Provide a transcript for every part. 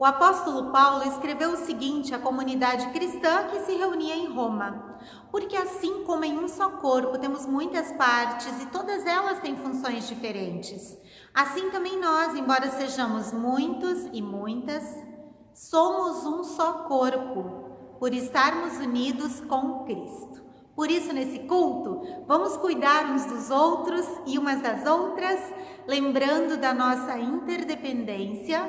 O apóstolo Paulo escreveu o seguinte à comunidade cristã que se reunia em Roma: porque assim como em um só corpo temos muitas partes e todas elas têm funções diferentes, assim também nós, embora sejamos muitos e muitas, somos um só corpo, por estarmos unidos com Cristo. Por isso, nesse culto, vamos cuidar uns dos outros e umas das outras, lembrando da nossa interdependência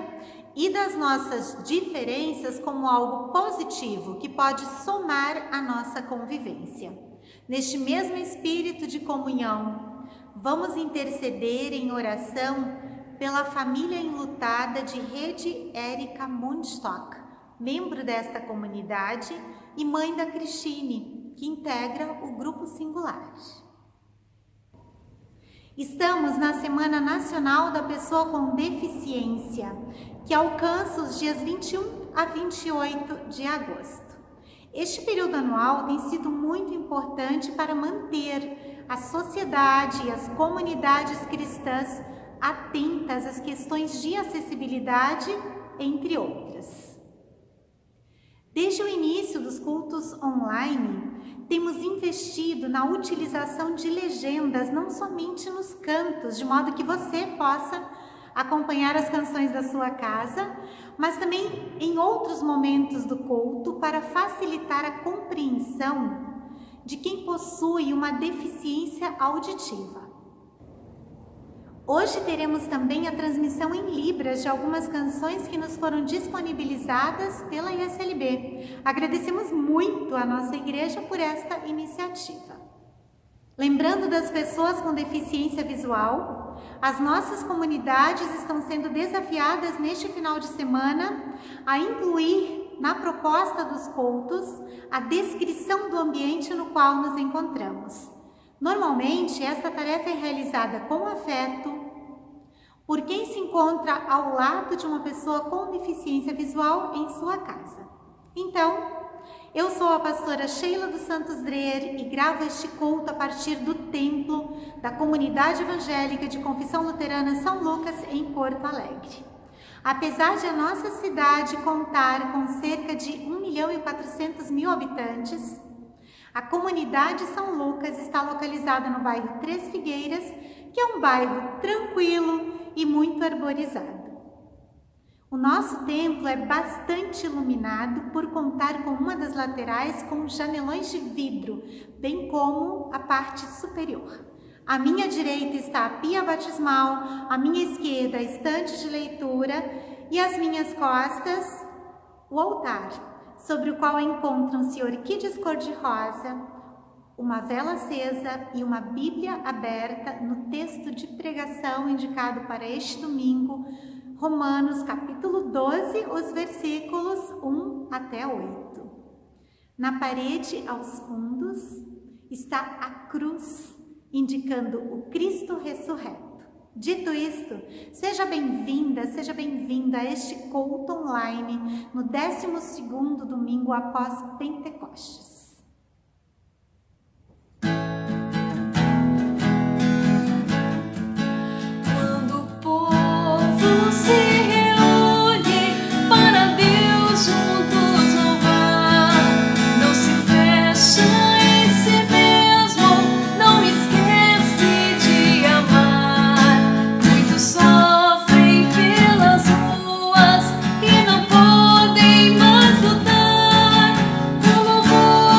e das nossas diferenças como algo positivo que pode somar a nossa convivência. Neste mesmo espírito de comunhão, vamos interceder em oração pela família enlutada de Rede Érica Mundstock, membro desta comunidade e mãe da Cristine, que integra o Grupo Singular. Estamos na Semana Nacional da Pessoa com Deficiência, que alcança os dias 21 a 28 de agosto. Este período anual tem sido muito importante para manter a sociedade e as comunidades cristãs atentas às questões de acessibilidade, entre outras. Desde o início dos cultos online, temos investido na utilização de legendas, não somente nos cantos, de modo que você possa acompanhar as canções da sua casa, mas também em outros momentos do culto para facilitar a compreensão de quem possui uma deficiência auditiva. Hoje teremos também a transmissão em Libras de algumas canções que nos foram disponibilizadas pela ISLB. Agradecemos muito à nossa igreja por esta iniciativa. Lembrando das pessoas com deficiência visual, as nossas comunidades estão sendo desafiadas neste final de semana a incluir na proposta dos cultos a descrição do ambiente no qual nos encontramos. Normalmente, esta tarefa é realizada com afeto por quem se encontra ao lado de uma pessoa com deficiência visual em sua casa. Então, eu sou a pastora Sheila dos Santos Dreher e gravo este culto a partir do templo da Comunidade Evangélica de Confissão Luterana São Lucas, em Porto Alegre. Apesar de a nossa cidade contar com cerca de 1.400.000 habitantes, a comunidade São Lucas está localizada no bairro Três Figueiras, que é um bairro tranquilo e muito arborizado. O nosso templo é bastante iluminado por contar com uma das laterais com janelões de vidro, bem como a parte superior. À minha direita está a pia batismal, à minha esquerda a estante de leitura e às minhas costas o altar, sobre o qual encontram-se orquídeas cor-de-rosa, uma vela acesa e uma Bíblia aberta no texto de pregação indicado para este domingo, Romanos capítulo 12, os versículos 1 até 8. Na parede, aos fundos, está a cruz, indicando o Cristo ressurreto. Dito isto, seja bem-vinda, seja bem-vinda a este culto online no 12º domingo após Pentecostes. Quando o povo se reúne para Deus juntos louvar, não se fecha em si mesmo, não esquece de amar. Muitos sofrem pelas ruas e não podem mais lutar. O louvor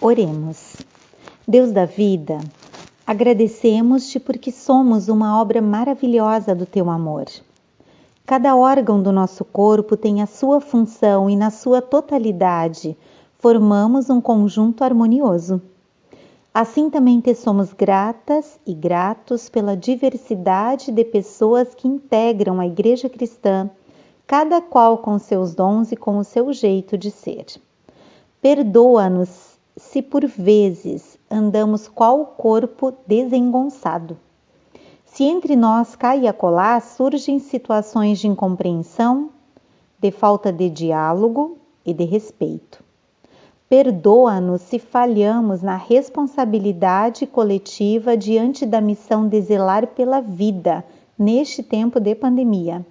Oremos. Deus da vida, agradecemos-te porque somos uma obra maravilhosa do teu amor. Cada órgão do nosso corpo tem a sua função e na sua totalidade formamos um conjunto harmonioso. Assim também te somos gratas e gratos pela diversidade de pessoas que integram a Igreja Cristã, cada qual com seus dons e com o seu jeito de ser. Perdoa-nos se por vezes andamos qual corpo desengonçado. Se entre nós cá e acolá surgem situações de incompreensão, de falta de diálogo e de respeito. Perdoa-nos se falhamos na responsabilidade coletiva diante da missão de zelar pela vida neste tempo de pandemia,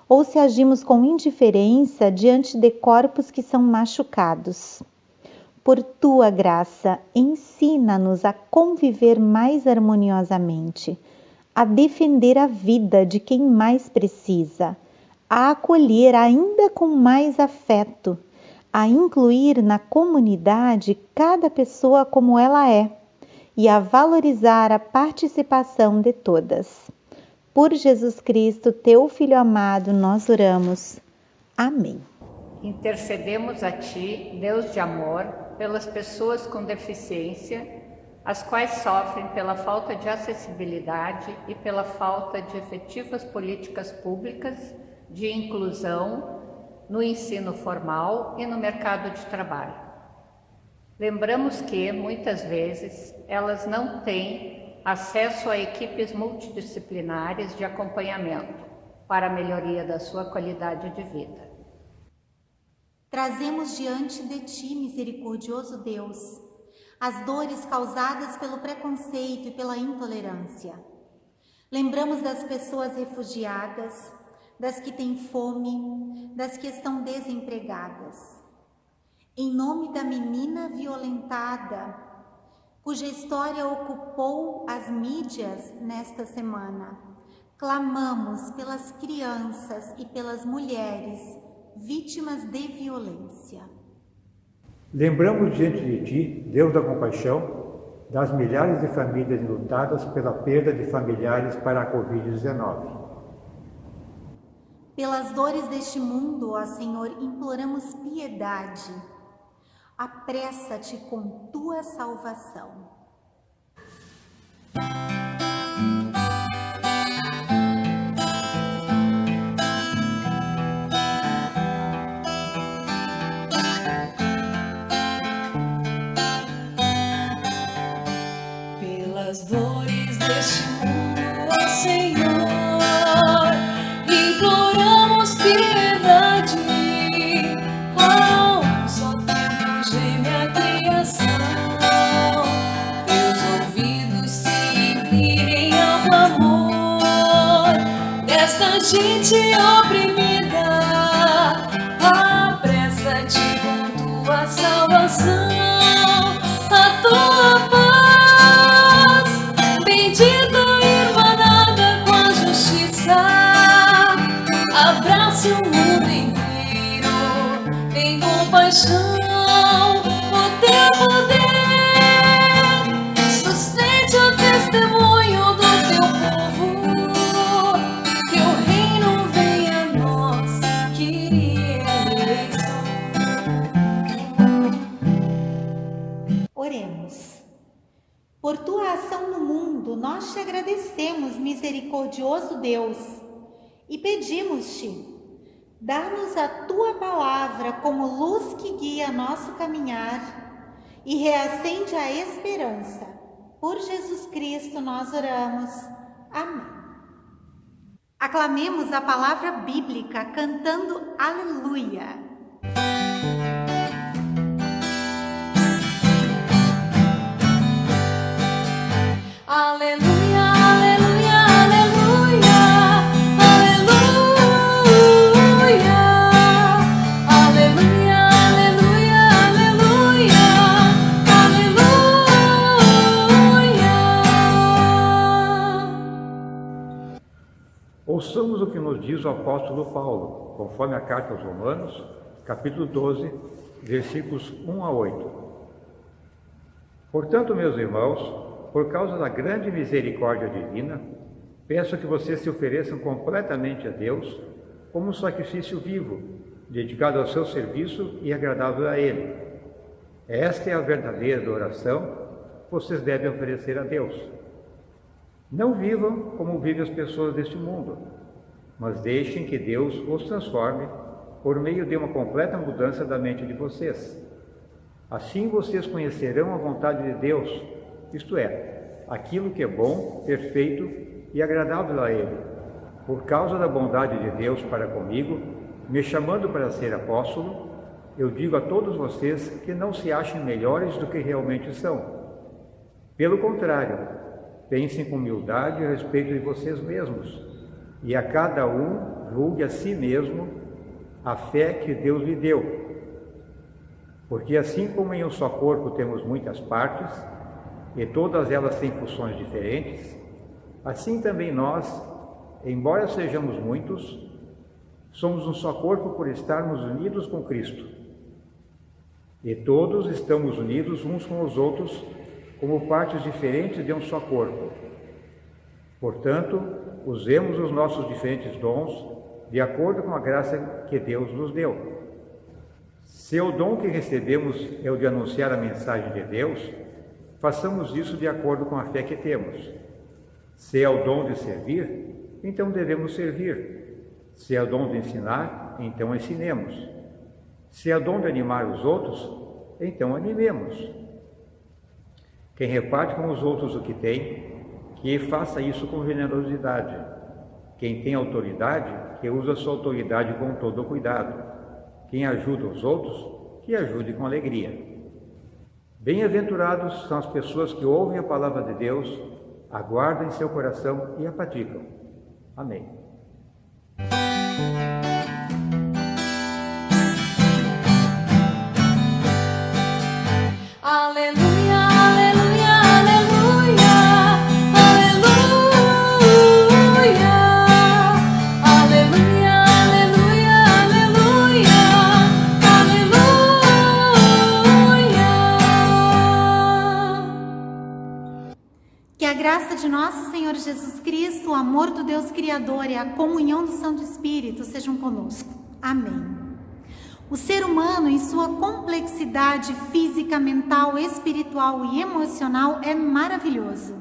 ou se agimos com indiferença diante de corpos que são machucados. Por tua graça, ensina-nos a conviver mais harmoniosamente, a defender a vida de quem mais precisa, a acolher ainda com mais afeto, a incluir na comunidade cada pessoa como ela é e a valorizar a participação de todas. Por Jesus Cristo, teu Filho amado, nós oramos. Amém. Intercedemos a Ti, Deus de amor, pelas pessoas com deficiência, as quais sofrem pela falta de acessibilidade e pela falta de efetivas políticas públicas de inclusão no ensino formal e no mercado de trabalho. Lembramos que, muitas vezes, elas não têm acesso a equipes multidisciplinares de acompanhamento para a melhoria da sua qualidade de vida. Trazemos diante de Ti, misericordioso Deus, as dores causadas pelo preconceito e pela intolerância. Lembramos das pessoas refugiadas, das que têm fome, das que estão desempregadas. Em nome da menina violentada, cuja história ocupou as mídias nesta semana, clamamos pelas crianças e pelas mulheres vítimas de violência. Lembramos diante de Ti, Deus da compaixão, das milhares de famílias enlutadas pela perda de familiares para a Covid-19. Pelas dores deste mundo, ó Senhor, imploramos piedade. Apressa-te com tua salvação. Pelas dores deste mundo, ó Senhor, imploramos piedade. Ao só tempo geme a criação, teus ouvidos se virem ao clamor desta gente oprimida. Apressa-te com tua salvação, a tua paz, bendita irmanada com a justiça. Abrace o mundo inteiro, tem compaixão, o teu poder sustente o testemunho do teu povo, que o reino venha a nós, Kyrie. Oremos. Por tua ação no mundo, nós te agradecemos, misericordioso Deus, e pedimos-te, dá-nos a tua palavra como luz que guia nosso caminhar e reacende a esperança. Por Jesus Cristo nós oramos. Amém. Aclamemos a palavra bíblica cantando Aleluia. Aleluia, aleluia, aleluia, aleluia, aleluia, aleluia, aleluia, aleluia. Ouçamos o que nos diz o apóstolo Paulo, conforme a carta aos Romanos, capítulo 12, versículos 1 a 8. Portanto, meus irmãos, por causa da grande misericórdia divina, peço que vocês se ofereçam completamente a Deus como um sacrifício vivo, dedicado ao seu serviço e agradável a Ele. Esta é a verdadeira adoração que vocês devem oferecer a Deus. Não vivam como vivem as pessoas deste mundo, mas deixem que Deus os transforme por meio de uma completa mudança da mente de vocês. Assim vocês conhecerão a vontade de Deus, isto é, aquilo que é bom, perfeito e agradável a Ele. Por causa da bondade de Deus para comigo, me chamando para ser apóstolo, eu digo a todos vocês que não se achem melhores do que realmente são. Pelo contrário, pensem com humildade a respeito de vocês mesmos, e a cada um julgue a si mesmo a fé que Deus lhe deu. Porque assim como em um só corpo temos muitas partes, e todas elas têm funções diferentes, assim também nós, embora sejamos muitos, somos um só corpo por estarmos unidos com Cristo. E todos estamos unidos uns com os outros como partes diferentes de um só corpo. Portanto, usemos os nossos diferentes dons de acordo com a graça que Deus nos deu. Se o dom que recebemos é o de anunciar a mensagem de Deus, façamos isso de acordo com a fé que temos. Se é o dom de servir, então devemos servir. Se é o dom de ensinar, então ensinemos. Se é o dom de animar os outros, então animemos. Quem reparte com os outros o que tem, que faça isso com generosidade. Quem tem autoridade, que use a sua autoridade com todo o cuidado. Quem ajuda os outros, que ajude com alegria. Bem-aventurados são as pessoas que ouvem a palavra de Deus, aguardam em seu coração e a praticam. Amém. Aleluia, aleluia, aleluia, aleluia, aleluia, aleluia, aleluia, aleluia. Que a graça de nosso Senhor Jesus Cristo, o amor do Deus Criador e a comunhão do Santo Espírito sejam conosco. Amém. O ser humano, em sua complexidade física, mental, espiritual e emocional, é maravilhoso.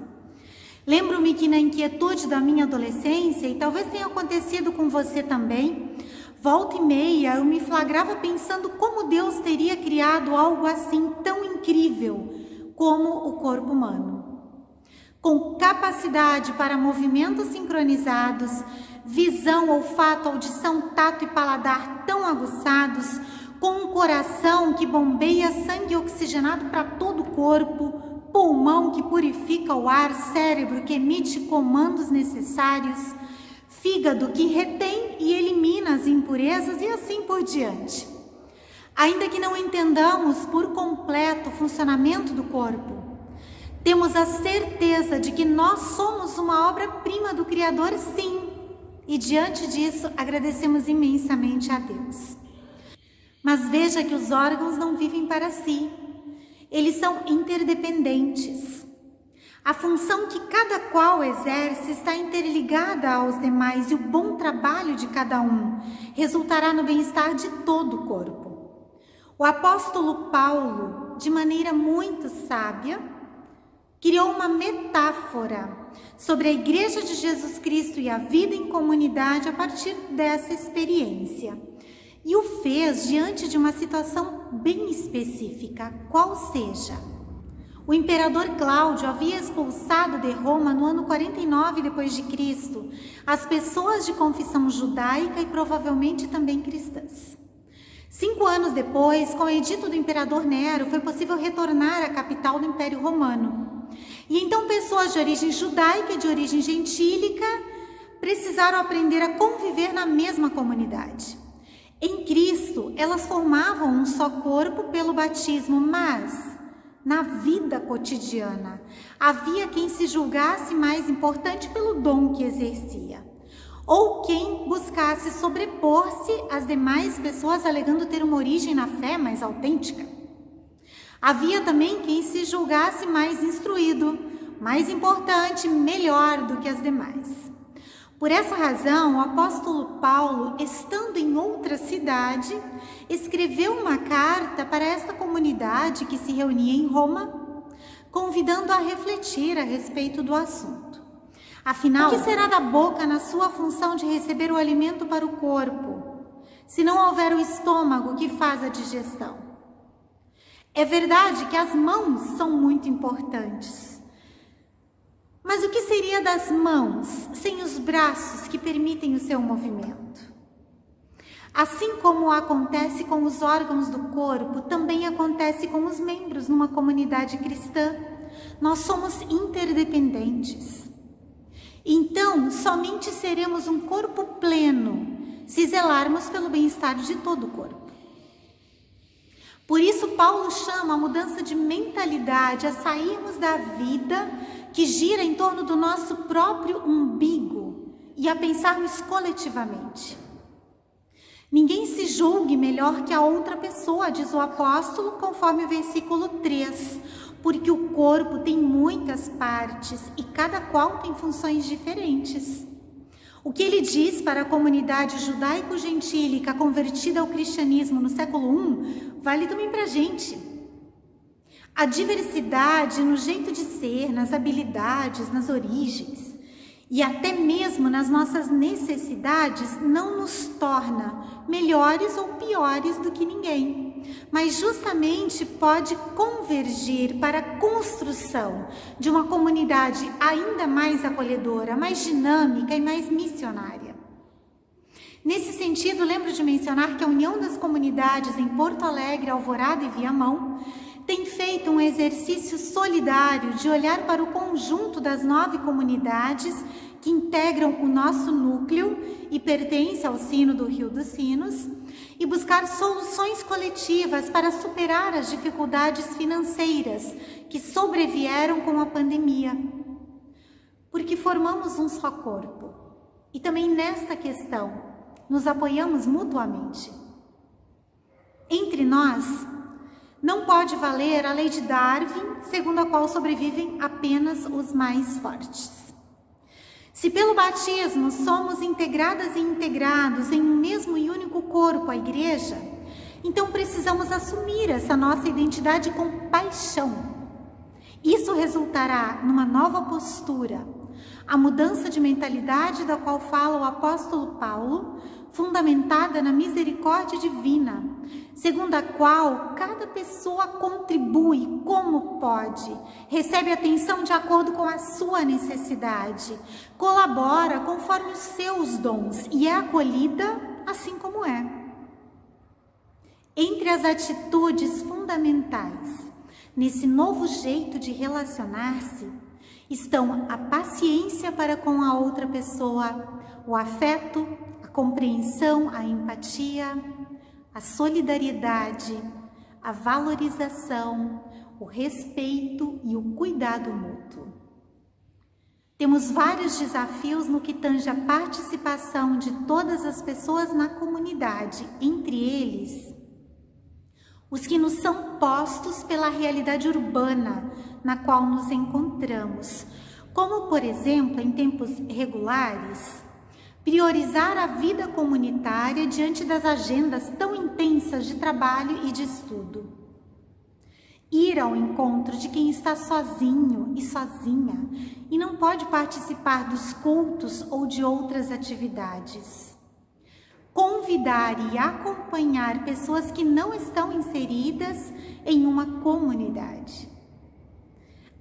Lembro-me que na inquietude da minha adolescência, e talvez tenha acontecido com você também, volta e meia eu me flagrava pensando como Deus teria criado algo assim tão incrível como o corpo humano. Com capacidade para movimentos sincronizados, visão, olfato, audição, tato e paladar tão aguçados, com um coração que bombeia sangue oxigenado para todo o corpo, pulmão que purifica o ar, cérebro que emite comandos necessários, fígado que retém e elimina as impurezas e assim por diante. Ainda que não entendamos por completo o funcionamento do corpo, temos a certeza de que nós somos uma obra-prima do Criador, sim. E diante disso, agradecemos imensamente a Deus. Mas veja que os órgãos não vivem para si. Eles são interdependentes. A função que cada qual exerce está interligada aos demais e o bom trabalho de cada um resultará no bem-estar de todo o corpo. O apóstolo Paulo, de maneira muito sábia, criou uma metáfora sobre a Igreja de Jesus Cristo e a vida em comunidade a partir dessa experiência. E o fez diante de uma situação bem específica, qual seja, o imperador Cláudio havia expulsado de Roma no ano 49 d.C. as pessoas de confissão judaica e provavelmente também cristãs. 5 anos depois, com o edito do imperador Nero, foi possível retornar à capital do Império Romano. E então pessoas de origem judaica e de origem gentílica precisaram aprender a conviver na mesma comunidade. Em Cristo, elas formavam um só corpo pelo batismo, mas na vida cotidiana havia quem se julgasse mais importante pelo dom que exercia, ou quem buscasse sobrepor-se às demais pessoas alegando ter uma origem na fé mais autêntica. Havia também quem se julgasse mais instruído, mais importante, melhor do que as demais. Por essa razão, o apóstolo Paulo, estando em outra cidade, escreveu uma carta para esta comunidade que se reunia em Roma, convidando a refletir a respeito do assunto. Afinal, o que será da boca na sua função de receber o alimento para o corpo, se não houver o estômago que faz a digestão? É verdade que as mãos são muito importantes. Mas o que seria das mãos sem os braços que permitem o seu movimento? Assim como acontece com os órgãos do corpo, também acontece com os membros numa comunidade cristã. Nós somos interdependentes. Então, somente seremos um corpo pleno se zelarmos pelo bem-estar de todo o corpo. Por isso, Paulo chama a mudança de mentalidade, a sairmos da vida que gira em torno do nosso próprio umbigo e a pensarmos coletivamente. Ninguém se julgue melhor que a outra pessoa, diz o apóstolo, conforme o versículo 3, porque o corpo tem muitas partes e cada qual tem funções diferentes. O que ele diz para a comunidade judaico-gentílica convertida ao cristianismo no século I, vale também para a gente. A diversidade no jeito de ser, nas habilidades, nas origens e até mesmo nas nossas necessidades não nos torna melhores ou piores do que ninguém, mas justamente pode convergir para a construção de uma comunidade ainda mais acolhedora, mais dinâmica e mais missionária. Nesse sentido, lembro de mencionar que a União das Comunidades em Porto Alegre, Alvorada e Viamão tem feito um exercício solidário de olhar para o conjunto das 9 comunidades que integram o nosso núcleo e pertencem ao Sino do Rio dos Sinos e buscar soluções coletivas para superar as dificuldades financeiras que sobrevieram com a pandemia. Porque formamos um só corpo e também nesta questão nos apoiamos mutuamente. Entre nós, não pode valer a lei de Darwin, segundo a qual sobrevivem apenas os mais fortes. Se pelo batismo somos integradas e integrados em um mesmo e único corpo, a igreja, então precisamos assumir essa nossa identidade com paixão. Isso resultará numa nova postura, a mudança de mentalidade da qual fala o apóstolo Paulo, fundamentada na misericórdia divina, segundo a qual cada pessoa contribui como pode, recebe atenção de acordo com a sua necessidade, colabora conforme os seus dons e é acolhida assim como é. Entre as atitudes fundamentais nesse novo jeito de relacionar-se estão a paciência para com a outra pessoa, o afeto, a compreensão, a empatia, a solidariedade, a valorização, o respeito e o cuidado mútuo. Temos vários desafios no que tange a participação de todas as pessoas na comunidade, entre eles os que nos são postos pela realidade urbana na qual nos encontramos, como, por exemplo, em tempos regulares, priorizar a vida comunitária diante das agendas tão intensas de trabalho e de estudo. Ir ao encontro de quem está sozinho e sozinha e não pode participar dos cultos ou de outras atividades. Convidar e acompanhar pessoas que não estão inseridas em uma comunidade.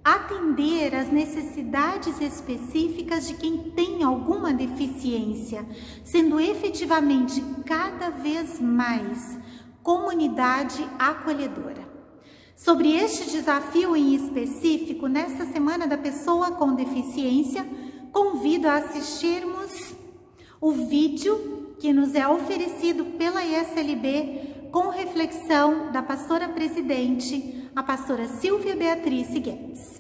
Atender às necessidades específicas de quem tem alguma deficiência, sendo efetivamente cada vez mais comunidade acolhedora. Sobre este desafio em específico, nesta Semana da Pessoa com Deficiência, convido a assistirmos o vídeo que nos é oferecido pela ISLB com reflexão da pastora presidente, a pastora Silvia Beatriz Guedes.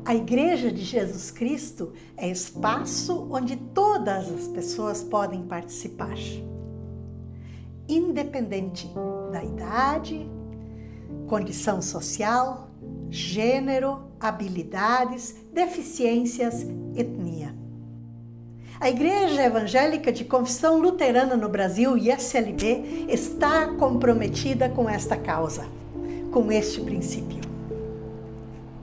A A Igreja de Jesus Cristo é espaço onde todas as pessoas podem participar, independente da idade, condição social, gênero, habilidades, deficiências, etnia. A Igreja Evangélica de Confissão Luterana no Brasil, ISLB, está comprometida com esta causa, com este princípio.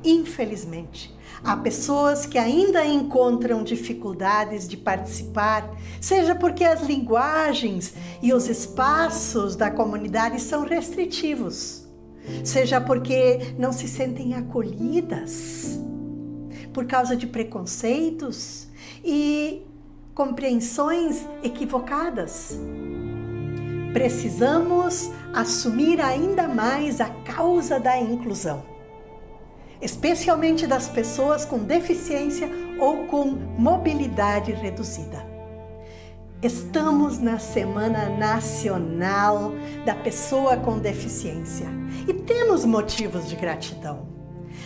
Infelizmente, há pessoas que ainda encontram dificuldades de participar, seja porque as linguagens e os espaços da comunidade são restritivos, seja porque não se sentem acolhidas, por causa de preconceitos e compreensões equivocadas. Precisamos assumir ainda mais a causa da inclusão, especialmente das pessoas com deficiência ou com mobilidade reduzida. Estamos na Semana Nacional da Pessoa com Deficiência e temos motivos de gratidão.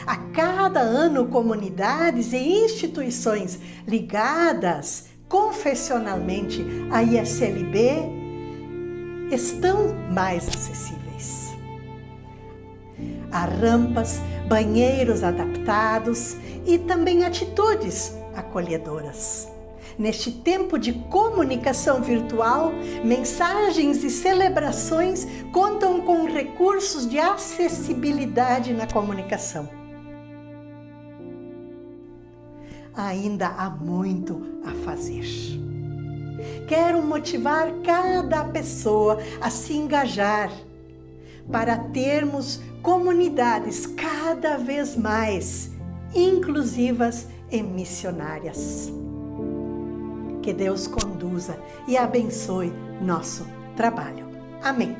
A cada ano, comunidades e instituições ligadas confessionalmente à ISLB estão mais acessíveis. Há rampas, banheiros adaptados e também atitudes acolhedoras. Neste tempo de comunicação virtual, mensagens e celebrações contam com recursos de acessibilidade na comunicação. Ainda há muito a fazer. Quero motivar cada pessoa a se engajar para termos comunidades cada vez mais inclusivas e missionárias. Que Deus conduza e abençoe nosso trabalho. Amém.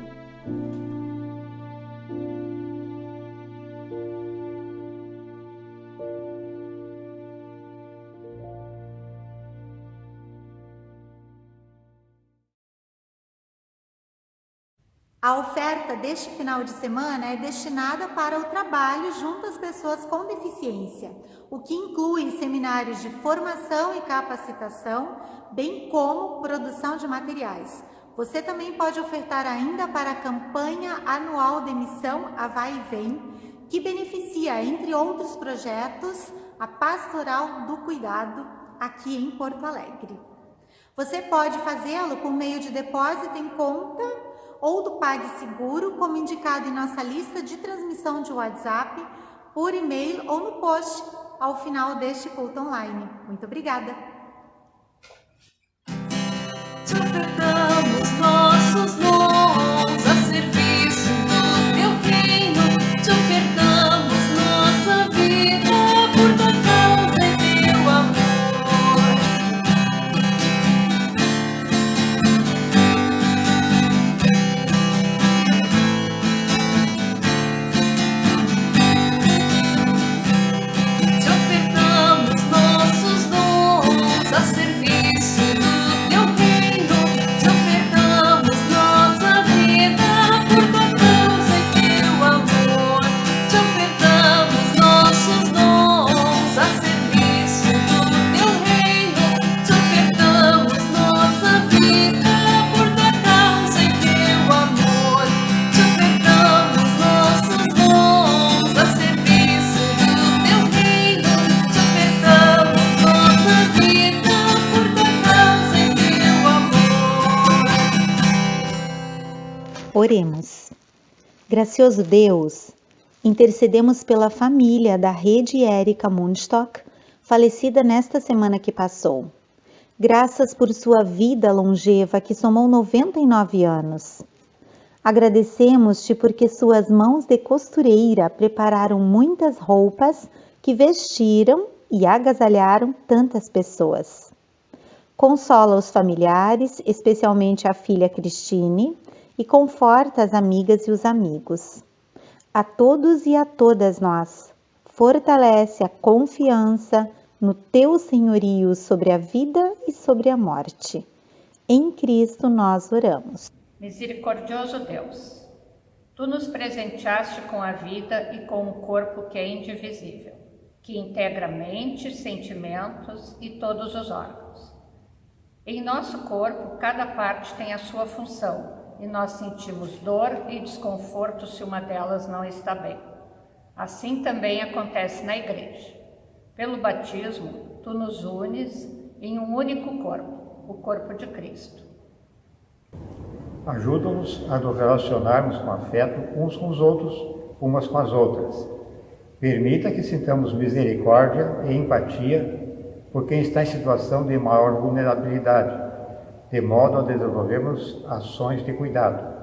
A oferta deste final de semana é destinada para o trabalho junto às pessoas com deficiência, o que inclui seminários de formação e capacitação, bem como produção de materiais. Você também pode ofertar ainda para a campanha anual de missão A Vai e Vem, que beneficia, entre outros projetos, a Pastoral do Cuidado aqui em Porto Alegre. Você pode fazê-lo por meio de depósito em conta ou do PagSeguro, como indicado em nossa lista de transmissão de WhatsApp, por e-mail ou no post ao final deste culto online. Muito obrigada! Te ofertamos nossos dons a serviço do teu reino. Te ofertamos nossa vida por tua causa e teu amor. Te ofertamos nossos dons a serviço do teu reino. Te ofertamos nossa vida por tua causa e teu amor. Te ofertamos nossos dons a serviço do teu reino. Te ofertamos nossa vida por tua causa e teu amor. Te ofertamos nossos dons a serviço do teu reino. Te ofertamos nossa vida por tua causa e teu amor. Oremos. Gracioso Deus, intercedemos pela família da Rede Érica Mundstock, falecida nesta semana que passou. Graças por sua vida longeva que somou 99 anos. Agradecemos-te porque suas mãos de costureira prepararam muitas roupas que vestiram e agasalharam tantas pessoas. Consola os familiares, especialmente a filha Cristine, e conforta as amigas e os amigos. A todos e a todas nós, fortalece a confiança no teu senhorio sobre a vida e sobre a morte. Em Cristo nós oramos. Misericordioso Deus, tu nos presenteaste com a vida e com o corpo que é indivisível. que integra mente, sentimentos e todos os órgãos. Em nosso corpo, cada parte tem a sua função e nós sentimos dor e desconforto se uma delas não está bem. Assim também acontece na igreja. Pelo batismo, tu nos unes em um único corpo, o corpo de Cristo. Ajuda-nos a nos relacionarmos com afeto uns com os outros, umas com as outras. Permita que sintamos misericórdia e empatia por quem está em situação de maior vulnerabilidade, de modo a desenvolvermos ações de cuidado.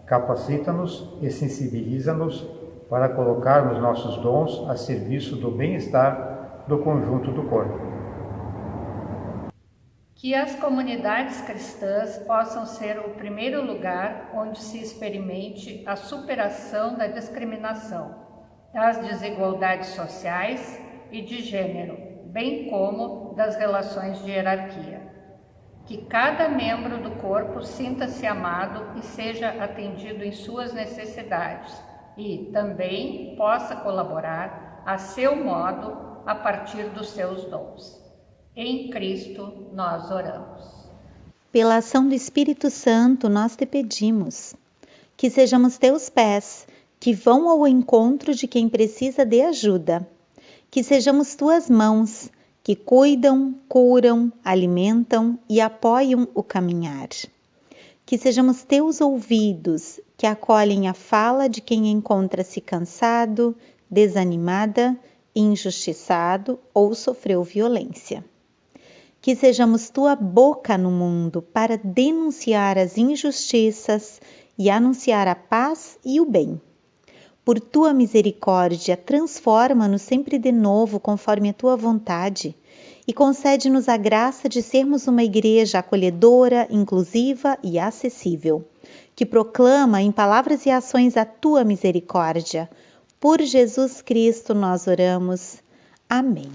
Capacita-nos e sensibiliza-nos para colocarmos nossos dons a serviço do bem-estar do conjunto do corpo. Que as comunidades cristãs possam ser o primeiro lugar onde se experimente a superação da discriminação, das desigualdades sociais e de gênero, bem como das relações de hierarquia. Que cada membro do corpo sinta-se amado e seja atendido em suas necessidades e também possa colaborar a seu modo a partir dos seus dons. Em Cristo nós oramos. Pela ação do Espírito Santo nós te pedimos que sejamos teus pés, que vão ao encontro de quem precisa de ajuda, que sejamos tuas mãos, que cuidam, curam, alimentam e apoiam o caminhar. Que sejamos teus ouvidos, que acolhem a fala de quem encontra-se cansado, desanimada, injustiçado ou sofreu violência. Que sejamos tua boca no mundo para denunciar as injustiças e anunciar a paz e o bem. Por tua misericórdia, transforma-nos sempre de novo conforme a tua vontade e concede-nos a graça de sermos uma igreja acolhedora, inclusiva e acessível, que proclama em palavras e ações a tua misericórdia. Por Jesus Cristo nós oramos. Amém.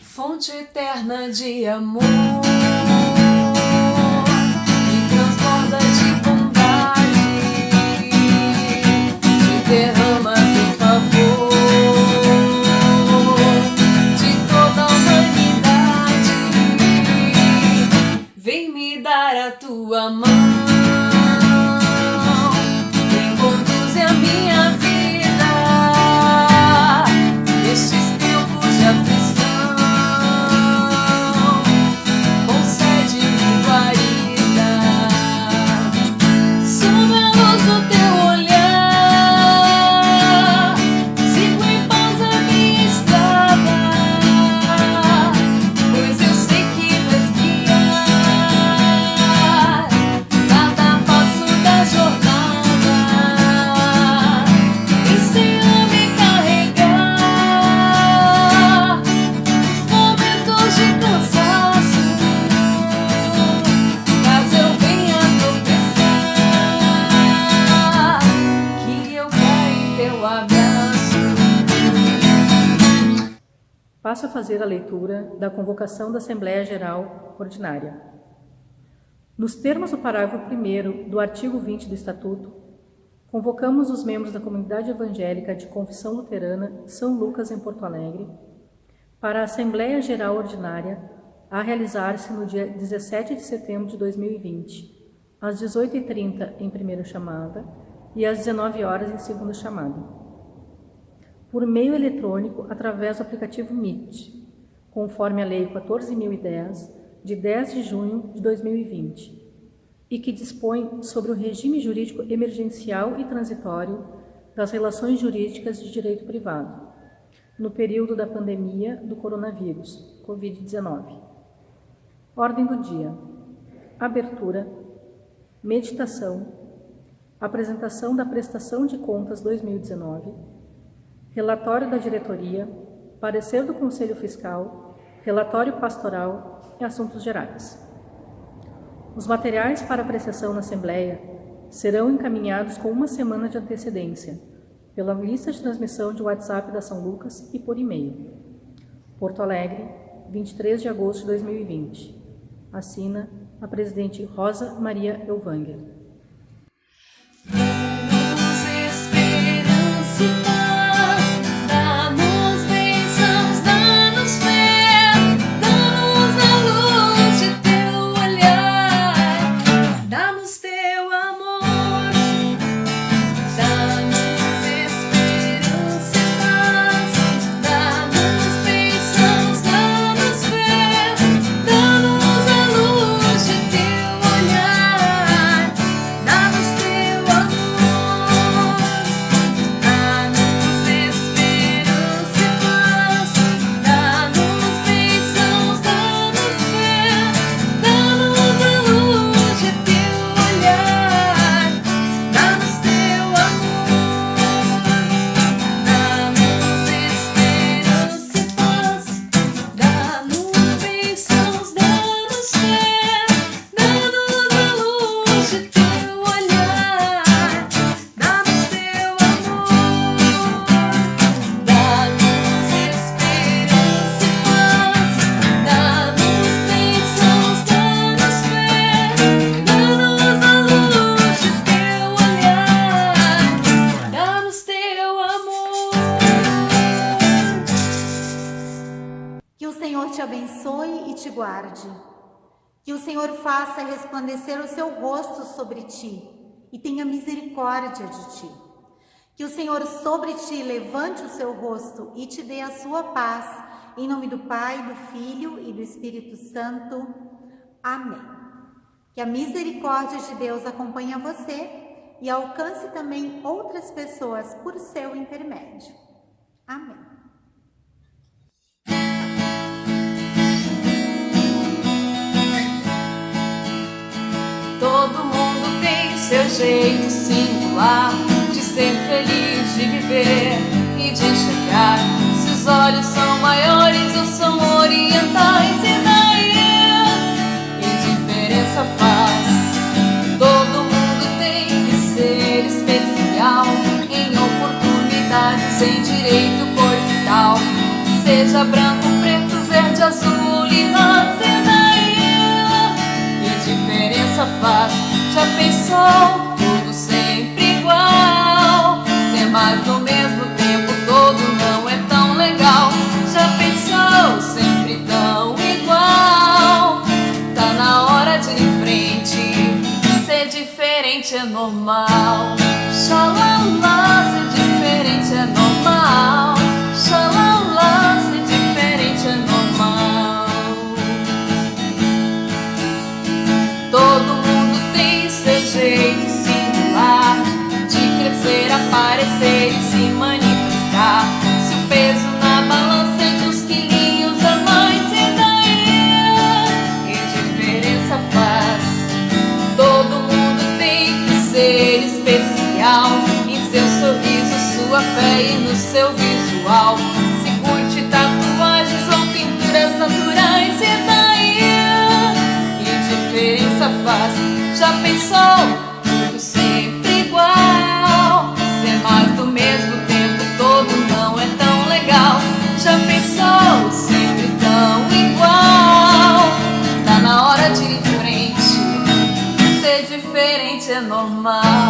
Fonte eterna de amor, que transborda de bondade, que derrama teu favor de toda a humanidade. Vem me dar a tua mão, vem conduzir a minha vida nestes tempos de aflição. Passo a fazer a leitura da convocação da Assembleia Geral Ordinária. Nos termos do parágrafo 1º do artigo 20 do Estatuto, convocamos os membros da Comunidade Evangélica de Confissão Luterana São Lucas, em Porto Alegre, para a Assembleia Geral Ordinária a realizar-se no dia 17 de setembro de 2020, às 18h30 em primeira chamada e às 19 horas em segunda chamada, por meio eletrônico através do aplicativo Meet, conforme a Lei 14.010, de 10 de junho de 2020, e que dispõe sobre o regime jurídico emergencial e transitório das relações jurídicas de direito privado, no período da pandemia do coronavírus, Covid-19. Ordem do dia: abertura, meditação, apresentação da prestação de contas 2019, relatório da diretoria, parecer do Conselho Fiscal, relatório pastoral e assuntos gerais. Os materiais para apreciação na Assembleia serão encaminhados com uma semana de antecedência, pela lista de transmissão de WhatsApp da São Lucas e por e-mail. Porto Alegre, 23 de agosto de 2020. Assina a presidente Rosa Maria Elvanger. Dá-nos esperança e paz, dá-nos bênçãos, dá-nos fé, dá-nos a luz de teu olhar, dá-nos teu amor, dá-nos esperança e paz, dá-nos bênçãos, dá-nos fé, dá-nos a luz de teu olhar, dá-nos teu amor, dá-nos esperança e paz, dá-nos bênçãos, dá-nos fé, dá-nos a luz de teu olhar, dá-nos teu amor, dá-nos esperança e paz, dá-nos bênçãos, dá-nos fé, dá-nos a luz de teu olhar, dá-nos teu amor, dá-nos esperança e paz, dá-nos bênçãos, dá-nos fé, dá-nos a luz de teu olhar, dá-nos teu amor. Que o Senhor te abençoe e te guarde. Que o Senhor faça resplandecer o seu rosto sobre ti e tenha misericórdia de ti. Que o Senhor sobre ti levante o seu rosto e te dê a sua paz. Em nome do Pai, do Filho e do Espírito Santo. Amém. Que a misericórdia de Deus acompanhe você e alcance também outras pessoas por seu intermédio. Amém. Todo mundo tem seu jeito singular de ser feliz, de viver e de enxergar. Se os olhos são maiores ou são orientais, e daí? Que diferença faz? Todo mundo tem que ser especial em oportunidades, em direito corporal. Seja branco, preto, verde, azul, lilás, e daí? Que diferença faz? Já pensou? Tudo sempre igual. Ser mais no mesmo tempo todo não é tão legal. Já pensou? Sempre tão igual. Tá na hora de ir em frente. Ser diferente é normal. Xalala, ser diferente é normal. Xalala, ser diferente é normal. Todo mundo tem seu jeito singular de crescer, aparecer e se manifestar. Se o peso na balança é de uns quilinhos a mais, e daí? Que diferença faz? Todo mundo tem que ser especial em seu sorriso, sua fé e no seu visual. Se curte tatuagens ou pinturas naturais, e daí? Que diferença faz? Já pensou? Tudo sempre igual. Ser mais do mesmo tempo todo não é tão legal. Já pensou? Sempre tão igual. Tá na hora de ir em frente. Ser diferente é normal.